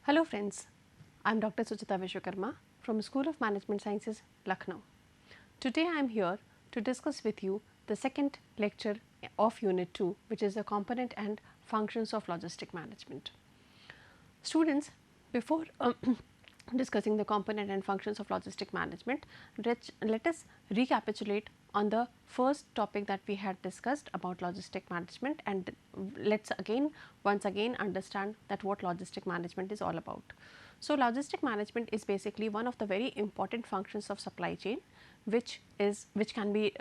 Hello friends, I am Dr. Suchita Vishwakarma from School of Management Sciences, Lucknow. Today I am here to discuss with you the second lecture of Unit 2, which is the component and functions of logistic management. Students, before discussing the component and functions of logistic management, let us recapitulate on the first topic that we had discussed about logistic management, and let's once again understand that what logistic management is all about. So, logistic management is basically one of the very important functions of supply chain, which can be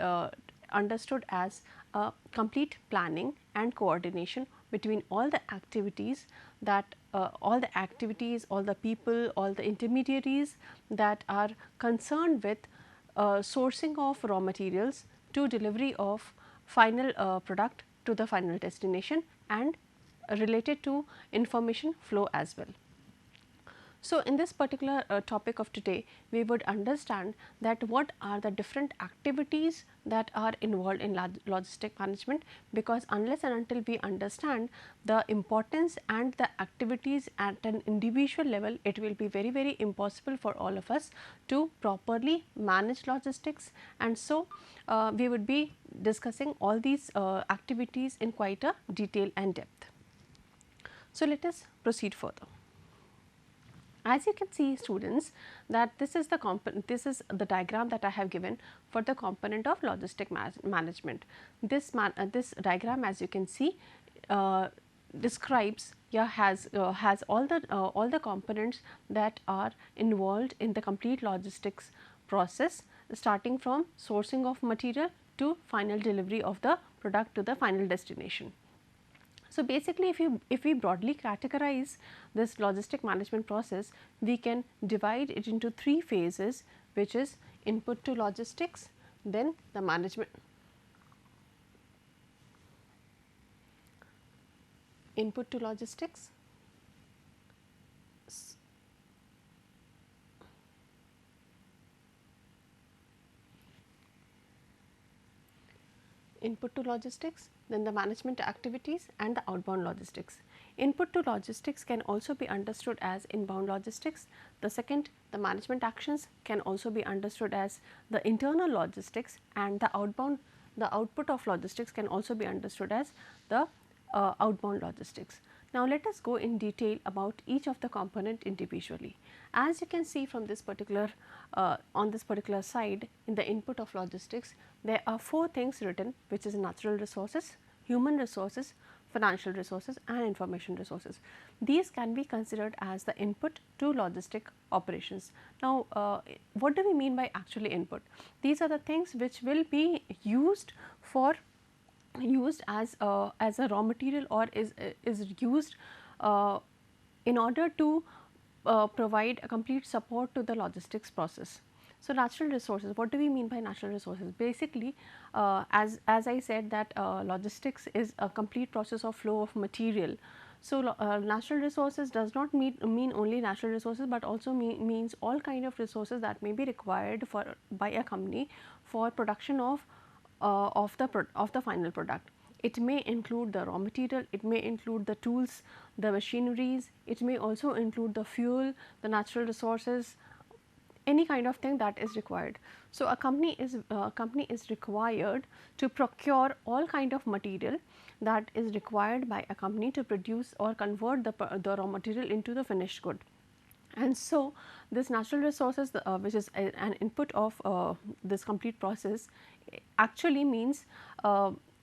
understood as a complete planning and coordination between all the activities all the people, all the intermediaries that are concerned with sourcing of raw materials to delivery of final product to the final destination and related to information flow as well. So, in this particular topic of today, we would understand that what are the different activities that are involved in logistic management, because unless and until we understand the importance and the activities at an individual level, it will be very impossible for all of us to properly manage logistics. And so, we would be discussing all these activities in quite a detail and depth. So, let us proceed further. As you can see, students, that this is the diagram that I have given for the component of logistic management. This diagram, as you can see, describes has all the components that are involved in the complete logistics process, starting from sourcing of material to final delivery of the product to the final destination. So, basically if we broadly categorize this logistic management process, we can divide it into three phases, which is input to logistics, then the management, input to logistics, input to logistics, then the management activities and the outbound logistics. Input to logistics can also be understood as inbound logistics. The second, the management actions, can also be understood as the internal logistics, and the output of logistics can also be understood as the outbound logistics. Now, let us go in detail about each of the component individually. As you can see from this particular on this particular side, in the input of logistics, there are four things written, which is natural resources, human resources, financial resources and information resources. These can be considered as the input to logistic operations. Now, what do we mean by actually input? These are the things which will be used as a raw material, or is used in order to provide a complete support to the logistics process. So, natural resources, what do we mean by natural resources? Basically, as I said that logistics is a complete process of flow of material. So, natural resources does not mean only natural resources, but also means all kind of resources that may be required by a company for production of the final product. It may include the raw material, it may include the tools, the machineries, it may also include the fuel, the natural resources, any kind of thing that is required. So, a company is required to procure all kind of material that is required by a company to produce or convert the raw material into the finished good. And so, this natural resources, which is an input of this complete process, actually means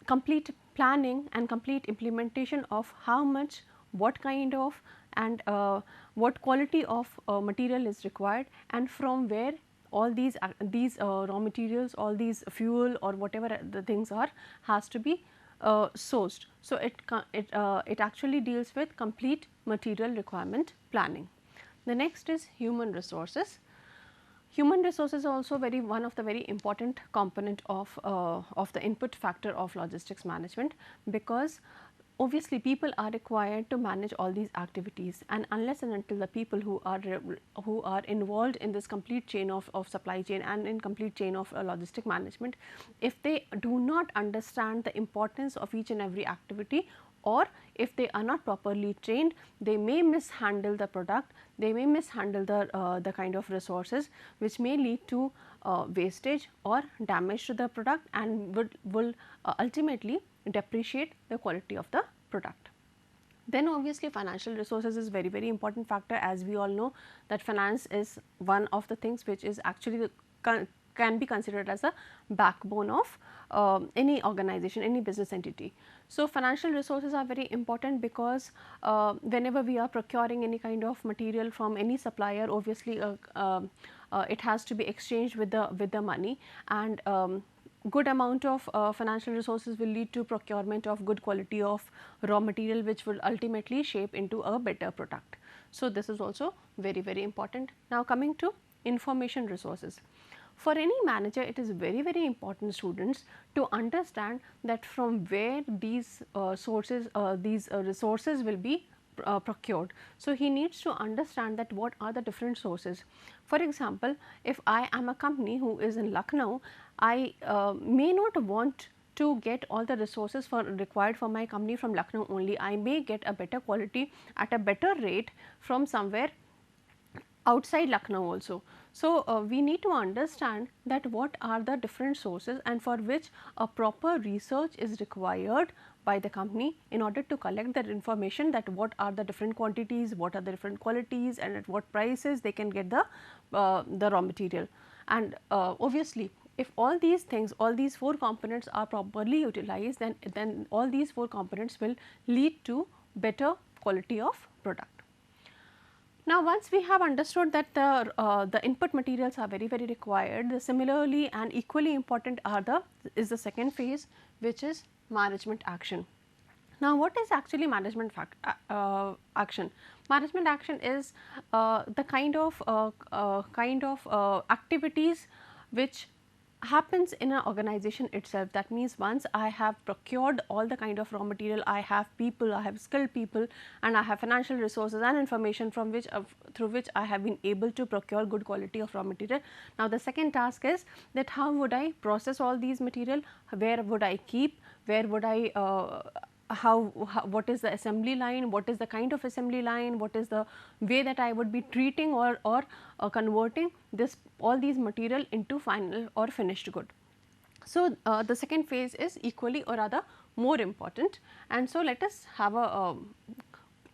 complete planning and complete implementation of how much, what kind of, and what quality of material is required, and from where all these raw materials, all these fuel or whatever the things are, has to be sourced. So, it actually deals with complete material requirement planning. The next is human resources. Human resources are also one of the very important component of the input factor of logistics management, because obviously people are required to manage all these activities, and unless and until the people who are involved in this complete chain of supply chain and in complete chain of logistic management, if they do not understand the importance of each and every activity, or if they are not properly trained, they may mishandle the product, they may mishandle the kind of resources, which may lead to wastage or damage to the product and will ultimately depreciate the quality of the product. Then obviously financial resources is very important factor, as we all know that finance is one of the things which is actually can be considered as a backbone of any organization, any business entity. So, financial resources are very important because whenever we are procuring any kind of material from any supplier, obviously it has to be exchanged with the money, and good amount of financial resources will lead to procurement of good quality of raw material, which will ultimately shape into a better product. So, this is also very important. Now, coming to information resources. For any manager, it is very important, students, to understand that from where these resources will be procured. So, he needs to understand that what are the different sources. For example, if I am a company who is in Lucknow, I may not want to get all the resources required for my company from Lucknow only. I may get a better quality at a better rate from somewhere outside Lucknow also. So, we need to understand that what are the different sources, and for which a proper research is required by the company in order to collect that information, that what are the different quantities, what are the different qualities, and at what prices they can get the raw material. And obviously, if all these things, all these 4 components are properly utilized, then all these 4 components will lead to better quality of product. Now, once we have understood that the input materials are very required, similarly and equally important is the second phase, which is management action. Now, what is actually management action? Management action is the kind of activities which happens in an organization itself. That means, once I have procured all the kind of raw material, I have people, I have skilled people, and I have financial resources and information from which through which I have been able to procure good quality of raw material. Now, the second task is that how would I process all these material, where would I keep, where would I what is the assembly line, what is the kind of assembly line, what is the way that I would be treating or converting all these material into final or finished good. So, the second phase is equally or rather more important, and so let us have a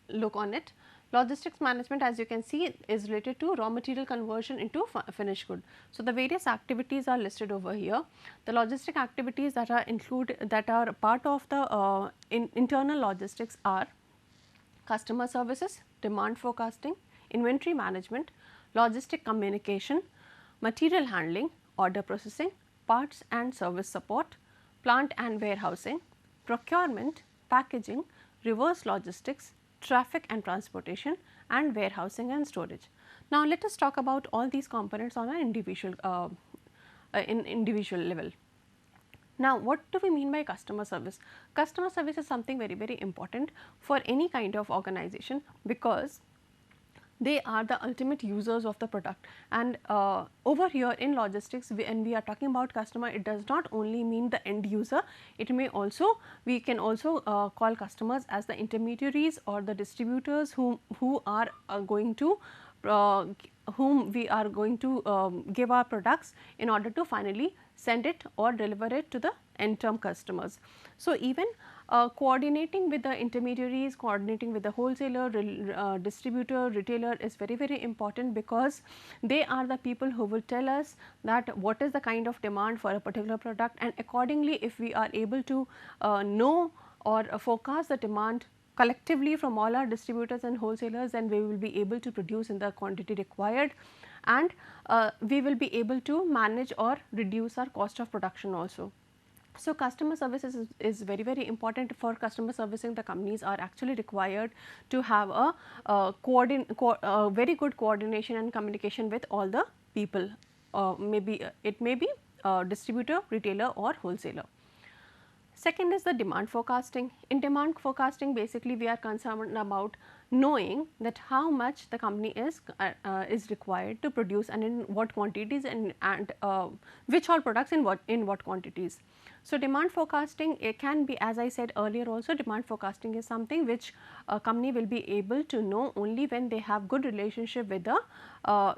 look on it. Logistics management, as you can see, is related to raw material conversion into finished good. So, the various activities are listed over here. The logistic activities that are part of the internal logistics are customer services, demand forecasting, inventory management, logistic communication, material handling, order processing, parts and service support, plant and warehousing, procurement, packaging, reverse logistics, traffic and transportation, and warehousing and storage. Now, let us talk about all these components on an individual level. Now, what do we mean by customer service? Customer service is something very important for any kind of organization, because they are the ultimate users of the product. And over here in logistics, when we are talking about customer, it does not only mean the end user, it may also, we can also call customers as the intermediaries or the distributors whom we are going to give our products in order to finally send it or deliver it to the end term customers. So, even coordinating with the intermediaries, coordinating with the wholesaler, distributor, retailer is very important, because they are the people who will tell us that what is the kind of demand for a particular product, and accordingly, if we are able to know or forecast the demand collectively from all our distributors and wholesalers, then we will be able to produce in the quantity required, and we will be able to manage or reduce our cost of production also. So, customer services is very important. For customer servicing, the companies are actually required to have a very good coordination and communication with all the people, it may be distributor, retailer or wholesaler. Second is the demand forecasting. In demand forecasting, basically we are concerned about knowing that how much the company is required to produce, and in what quantities, and which all products in what quantities. So, demand forecasting, it can be, as I said earlier also, demand forecasting is something which a company will be able to know only when they have good relationship with the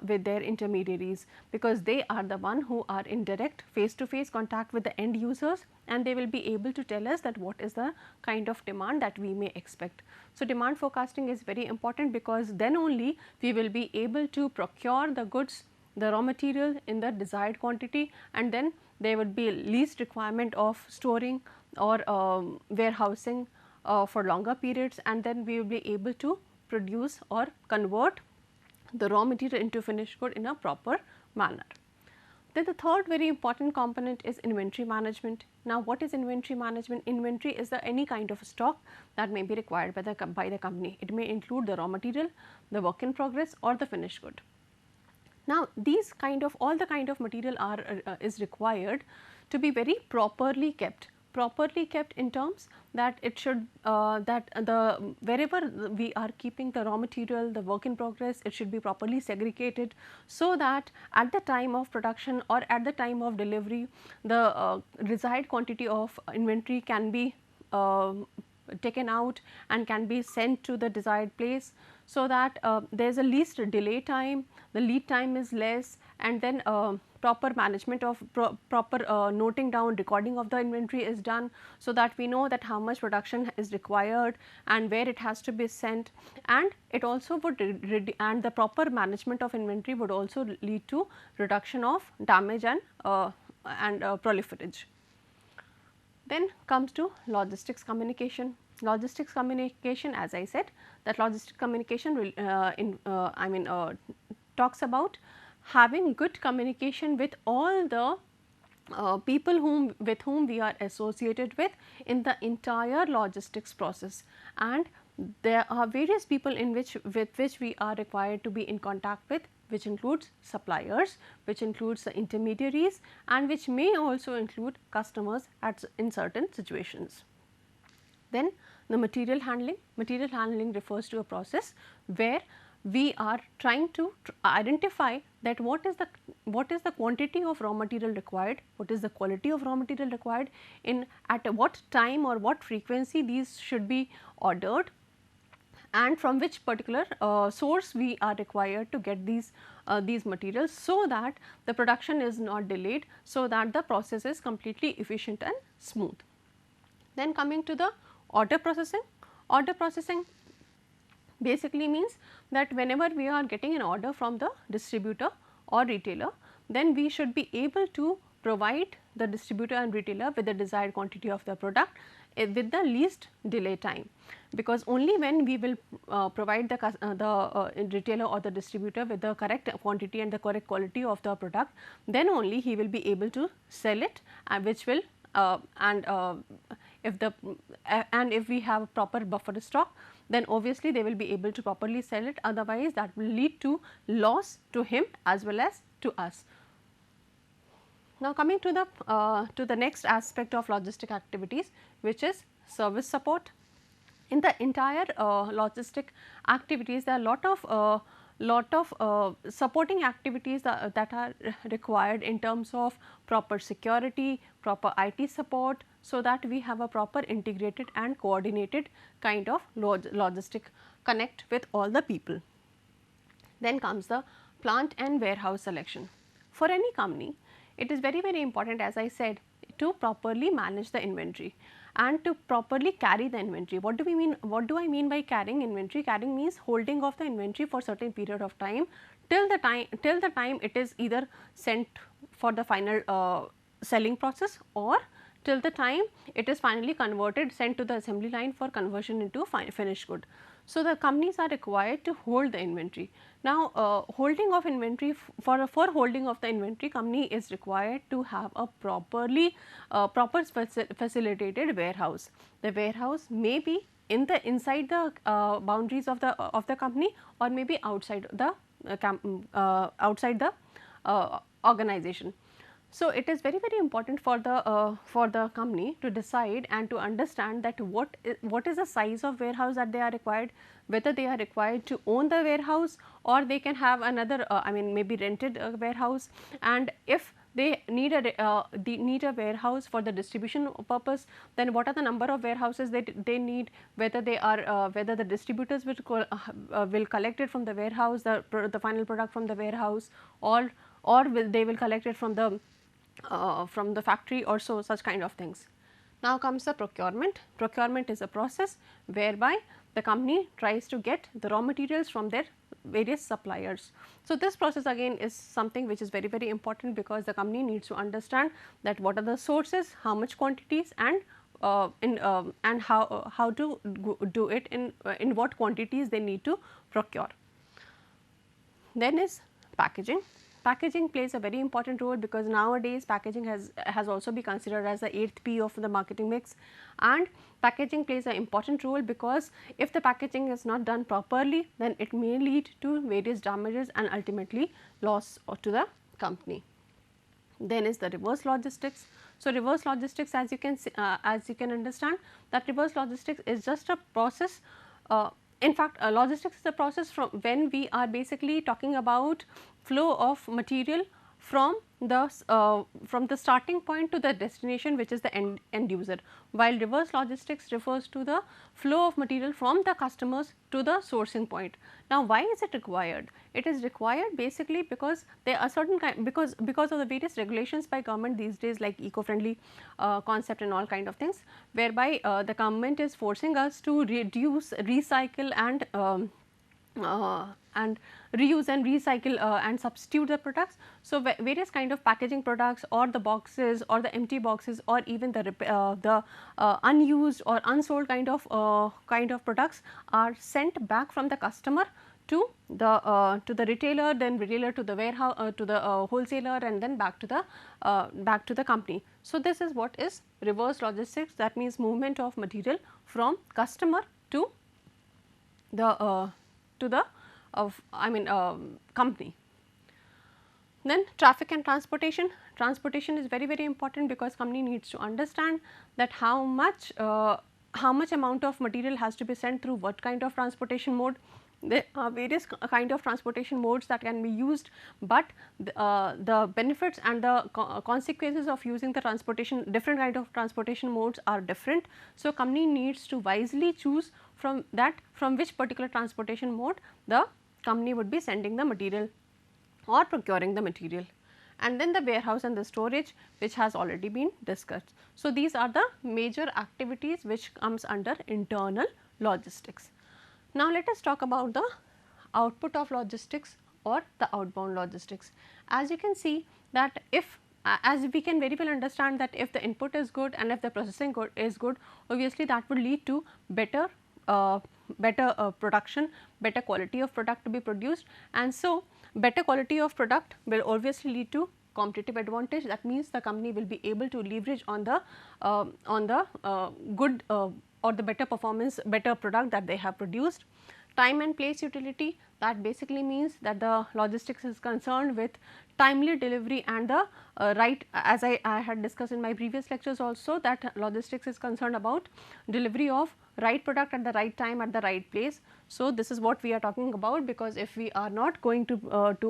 with their intermediaries, because they are the one who are in direct face to face contact with the end users, and they will be able to tell us that what is the kind of demand that we may expect. So, demand forecasting is very important, because then only we will be able to procure the goods, the raw material in the desired quantity, and then there would be least requirement of storing or warehousing for longer periods, and then we will be able to produce or convert the raw material into finished good in a proper manner. Then the third very important component is inventory management. Now, what is inventory management? Inventory is the any kind of stock that may be required by the company. It may include the raw material, the work in progress, or the finished good. Now, these kind of all the kind of material are is required to be very properly kept. Properly kept in terms that it should that the wherever we are keeping the raw material, the work in progress, it should be properly segregated, so that at the time of production or at the time of delivery, the desired quantity of inventory can be taken out and can be sent to the desired place, so that there is a least delay time, the lead time is less, and then proper management of proper noting down, recording of the inventory is done, so that we know that how much production is required and where it has to be sent, and it also would and the proper management of inventory would also lead to reduction of damage and proliferage. Then comes to logistics communication. Logistics communication, as I said, that logistics communication will talks about having good communication with all the people with whom we are associated with in the entire logistics process, and there are various people with which we are required to be in contact with, which includes suppliers, which includes the intermediaries, and which may also include customers in certain situations. Then the material handling. Material handling refers to a process where we are trying to identify that what is the quantity of raw material required, what is the quality of raw material required, at what time or what frequency these should be ordered, and from which particular source we are required to get these materials, so that the production is not delayed, so that the process is completely efficient and smooth. Then coming to the order processing. Order processing basically means that whenever we are getting an order from the distributor or retailer, then we should be able to provide the distributor and retailer with the desired quantity of the product with the least delay time, because only when we will provide the retailer or the distributor with the correct quantity and the correct quality of the product, then only he will be able to sell it, which will if we have a proper buffer stock, then obviously they will be able to properly sell it, otherwise that will lead to loss to him as well as to us. Now, coming to the next aspect of logistic activities, which is service support. In the entire logistic activities, there are lot of supporting activities that are required in terms of proper security, proper IT support, so that we have a proper integrated and coordinated kind of logistic connect with all the people. Then comes the plant and warehouse selection. For any company, it is very important, as I said, to properly manage the inventory and to properly carry the inventory. What do we mean? What do I mean by carrying inventory? Carrying means holding of the inventory for certain period of time till the time it is either sent for the final selling process, or till the time it is finally sent to the assembly line for conversion into finished good. So, the companies are required to hold the inventory. Now, holding of inventory, for holding of the inventory, company is required to have a proper facilitated warehouse. The warehouse may be inside the boundaries of the company, or maybe outside the organization. So, it is very important for the company to decide and to understand that what is the size of warehouse that they are required, whether they are required to own the warehouse, or they can have another maybe rented warehouse, and if they need a warehouse for the distribution purpose. Then what are the number of warehouses that they need, whether they are whether the distributors will collect it from the warehouse, the final product from the warehouse, or they will collect it from the factory or so, such kind of things. Now comes the procurement. Procurement is a process whereby the company tries to get the raw materials from their various suppliers. So, this process again is something which is very very important, because the company needs to understand that what are the sources, how much quantities, and and how to do it, in what quantities they need to procure. Then is packaging. Packaging plays a very important role, because nowadays packaging has also been considered as the 8th P of the marketing mix, and packaging plays an important role, because if the packaging is not done properly, then it may lead to various damages and ultimately loss to the company. Then is the reverse logistics. So, reverse logistics, as you can understand, that reverse logistics is just a process. In fact, logistics is a process from when we are basically talking about flow of material from the starting point to the destination, which is the end user, while reverse logistics refers to the flow of material from the customers to the sourcing point. Now, why is it required? It is required basically because there are certain because of the various regulations by government these days, like eco-friendly concept and all kind of things, whereby the government is forcing us to reduce, recycle and reuse and recycle and substitute the products. So, various kind of packaging products, or the boxes, or the empty boxes, or even the unused or unsold kind of products are sent back from the customer to the retailer, then retailer to the warehouse, to the wholesaler, and then back to the company. So, this is what is reverse logistics. That means movement of material from customer to the company. Then traffic and transportation. Transportation is very very important, because company needs to understand that how much amount of material has to be sent through what kind of transportation mode. There are various kind of transportation modes that can be used, but the benefits and the consequences of using the different kind of transportation modes are different. So, company needs to wisely choose from which particular transportation mode the company would be sending the material or procuring the material. And then the warehouse and the storage, which has already been discussed. So, these are the major activities which comes under internal logistics. Now, let us talk about the output of logistics or the outbound logistics. As you can see that as we can very well understand that if the input is good and if the processing is good, obviously that would lead to better production, better quality of product to be produced, and so better quality of product will obviously lead to competitive advantage. That means the company will be able to leverage on the good or the better performance, better product that they have produced. Time and place utility, that basically means that the logistics is concerned with timely delivery and the right, as I had discussed in my previous lectures also, that logistics is concerned about delivery of right product at the right time at the right place. So, this is what we are talking about, because if we are not going to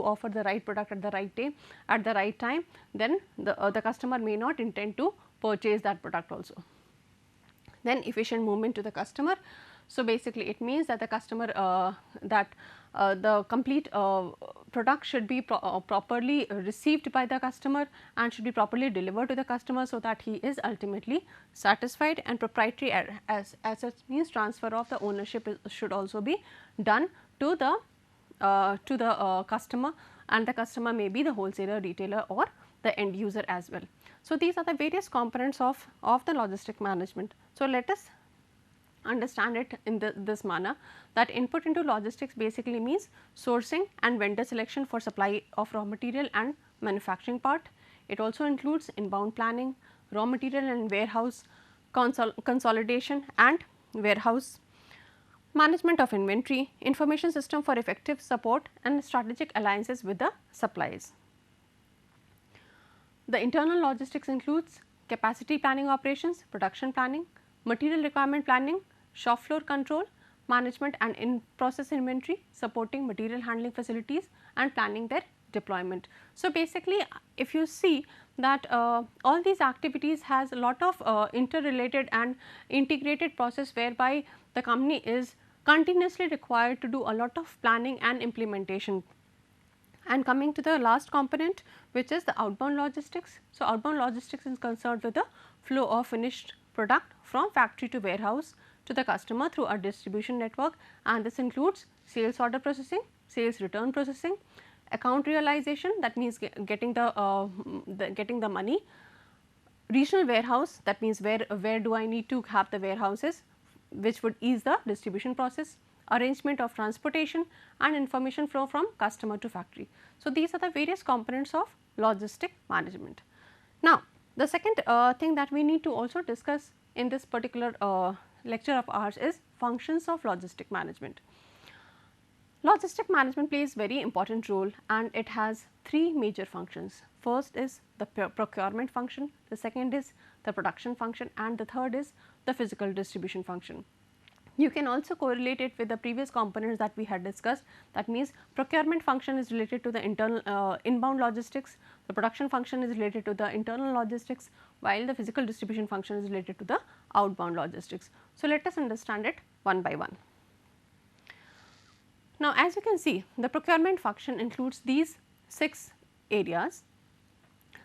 offer the right product at the right day at the right time, then the customer may not intend to purchase that product also. Then efficient movement to the customer. So, basically it means that the customer the complete product should be properly received by the customer and should be properly delivered to the customer, so that he is ultimately satisfied. And proprietary as such means transfer of the ownership should also be done to the customer, and the customer may be the wholesaler, retailer, or the end user as well. So, these are the various components of the logistic management. So, let us understand it in this manner, that input into logistics basically means sourcing and vendor selection for supply of raw material and manufacturing part. It also includes inbound planning, raw material and warehouse consolidation and warehouse management of inventory, information system for effective support, and strategic alliances with the suppliers. The internal logistics includes capacity planning operations, production planning, material requirement planning, shop floor control, management and in-process inventory, supporting material handling facilities and planning their deployment. So, basically if you see that all these activities has a lot of interrelated and integrated process, whereby the company is continuously required to do a lot of planning and implementation. And coming to the last component, which is the outbound logistics. So, outbound logistics is concerned with the flow of finished product from factory to warehouse to the customer through a distribution network, and this includes sales order processing, sales return processing, account realization, that means getting the money, regional warehouse, that means where do I need to have the warehouses, which would ease the distribution process, arrangement of transportation and information flow from customer to factory. So, these are the various components of logistic management. Now, the second thing that we need to also discuss in this particular lecture of ours is functions of logistic management. Logistic management plays very important role, and it has three major functions. First is the procurement function, the second is the production function, and the third is the physical distribution function. You can also correlate it with the previous components that we had discussed. That means procurement function is related to the internal inbound logistics, the production function is related to the internal logistics, while the physical distribution function is related to the outbound logistics. So, let us understand it one by one. Now, as you can see, the procurement function includes these 6 areas.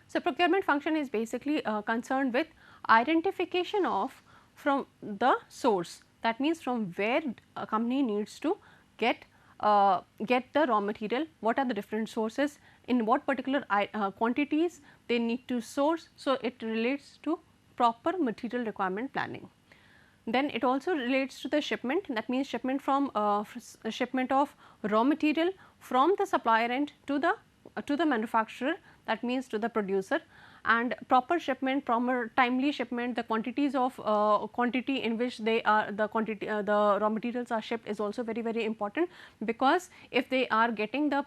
So, procurement function is basically concerned with identification of from the source, that means from where a company needs to get the raw material, what are the different sources, in what particular quantities they need to source. So, it relates to proper material requirement planning. Then it also relates to the shipment, that means shipment from shipment of raw material from the supplier end to the manufacturer, that means to the producer, and proper shipment, proper timely shipment, the quantities of quantity in which they are the quantity the raw materials are shipped is also very, very important, because if they are getting the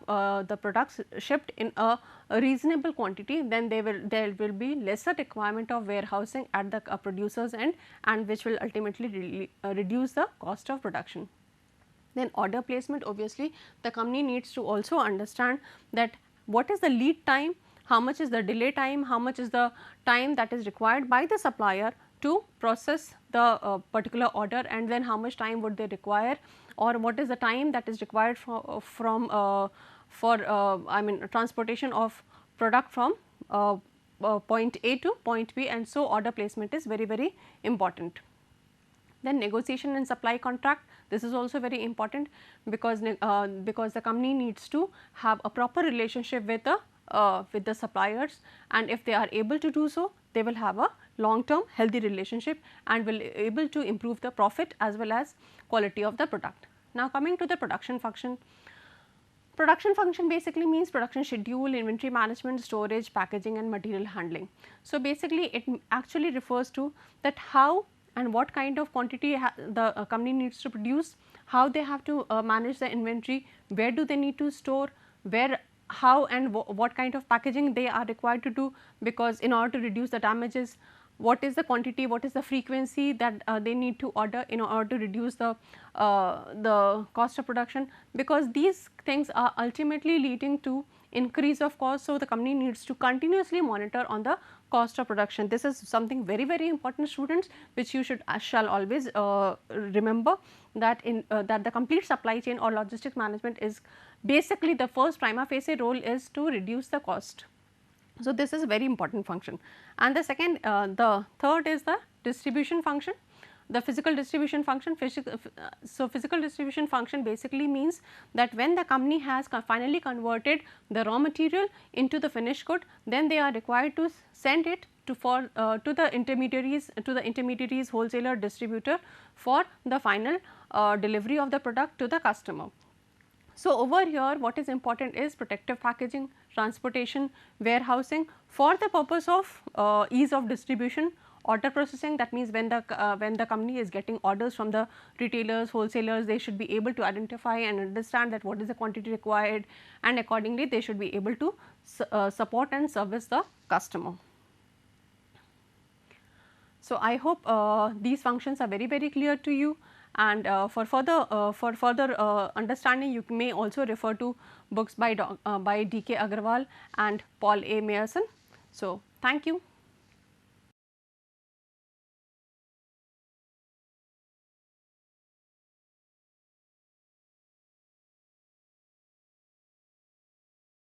products shipped in a reasonable quantity, then there will be lesser requirement of warehousing at the producer's end, and which will ultimately reduce the cost of production. Then order placement, obviously the company needs to also understand that what is the lead time, how much is the delay time, how much is the time that is required by the supplier to process the particular order, and then how much time would they require, or what is the time that is required for transportation of product from point A to point B, and so order placement is very, very important. Then negotiation and supply contract, this is also very important, because the company needs to have a proper relationship with the suppliers, and if they are able to do so, they will have a long term healthy relationship and will able to improve the profit as well as quality of the product. Now, coming to the production function. Production function basically means production schedule, inventory management, storage, packaging and material handling. So, basically it actually refers to that how and what kind of quantity the company needs to produce, how they have to manage the inventory, where do they need to store, where, how and what kind of packaging they are required to do, because in order to reduce the damages, what is the quantity, what is the frequency that they need to order in order to reduce the cost of production, because these things are ultimately leading to increase of cost. So, the company needs to continuously monitor on the cost of production. This is something very, very important, students, which you shall always remember, that in that the complete supply chain or logistics management is basically the first prima facie role is to reduce the cost. So, this is a very important function. And the second, the third is the distribution function, the physical distribution function. So, physical distribution function basically means that when the company has finally converted the raw material into the finished good, then they are required to send it to the intermediaries, wholesaler, distributor for the final delivery of the product to the customer. So, over here what is important is protective packaging, transportation, warehousing for the purpose of ease of distribution, order processing, that means when the company is getting orders from the retailers, wholesalers, they should be able to identify and understand that what is the quantity required, and accordingly they should be able to support and service the customer. So, I hope these functions are very, very clear to you, and for further understanding, you may also refer to books by D.K. Agarwal and Paul A. Meyerson. So, thank you.